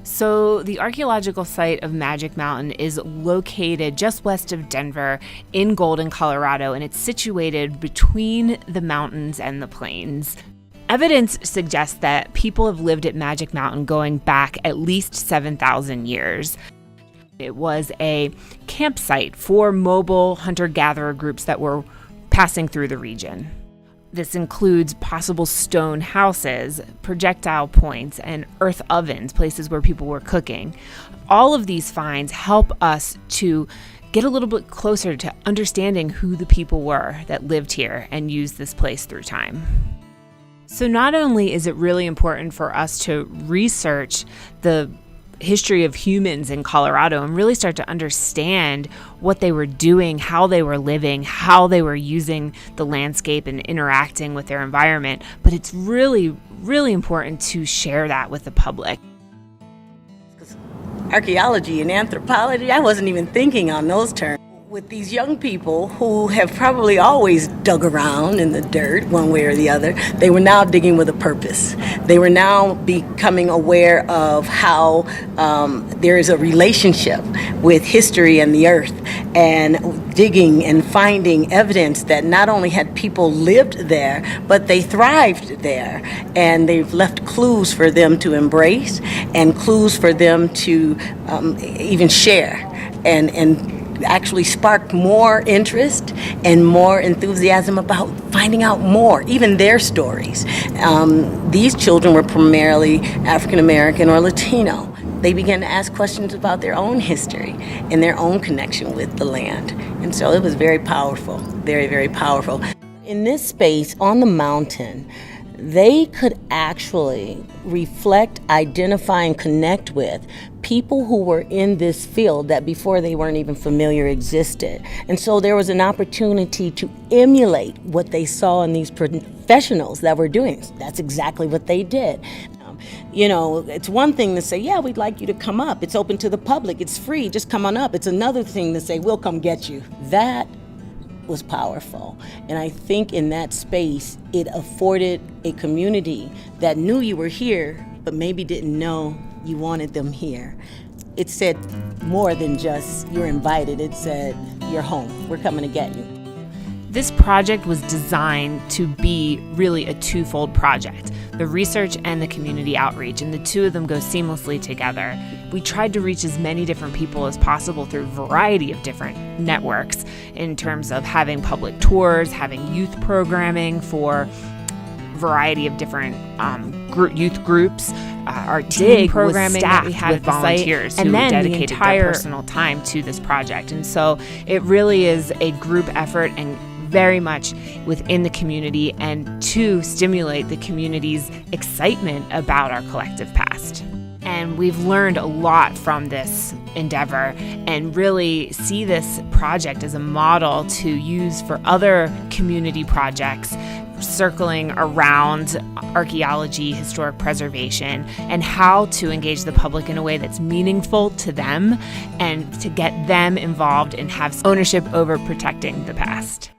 So the archaeological site of Magic Mountain is located just west of Denver in Golden, Colorado, and it's situated between the mountains and the plains. Evidence suggests that people have lived at Magic Mountain going back at least 7,000 years. It was a campsite for mobile hunter-gatherer groups that were passing through the region. This includes possible stone houses, projectile points, and earth ovens, places where people were cooking. All of these finds help us to get a little bit closer to understanding who the people were that lived here and used this place through time. So not only is it really important for us to research the history of humans in Colorado and really start to understand what they were doing, how they were living, how they were using the landscape and interacting with their environment, but it's really, really important to share that with the public. Archaeology and anthropology, I wasn't even thinking on those terms. With these young people who have probably always dug around in the dirt one way or the other, they were now digging with a purpose. They were now becoming aware of how there is a relationship with history and the earth, and digging and finding evidence that not only had people lived there, but they thrived there. And they've left clues for them to embrace and clues for them to even share and actually sparked more interest and more enthusiasm about finding out more, even their stories. These children were primarily African American or Latino. They began to ask questions about their own history and their own connection with the land. And so it was very powerful, very, very powerful. In this space on the mountain, they could actually reflect, identify, and connect with people who were in this field that before they weren't even familiar existed. And so there was an opportunity to emulate what they saw in these professionals that were doing. That's exactly what they did. It's one thing to say, yeah, we'd like you to come up. It's open to the public. It's free. Just come on up. It's another thing to say, we'll come get you. That was powerful. And I think in that space, it afforded a community that knew you were here, but maybe didn't know you wanted them here. It said more than just you're invited. It said you're home. We're coming to get you. This project was designed to be really a twofold project, the research and the community outreach, and the two of them go seamlessly together. We tried to reach as many different people as possible through a variety of different networks in terms of having public tours, having youth programming for a variety of different youth groups. Our team programming that we had with volunteers who dedicated their personal time to this project. And so it really is a group effort and very much within the community, and to stimulate the community's excitement about our collective past. And we've learned a lot from this endeavor and really see this project as a model to use for other community projects circling around archaeology, historic preservation, and how to engage the public in a way that's meaningful to them and to get them involved and have ownership over protecting the past.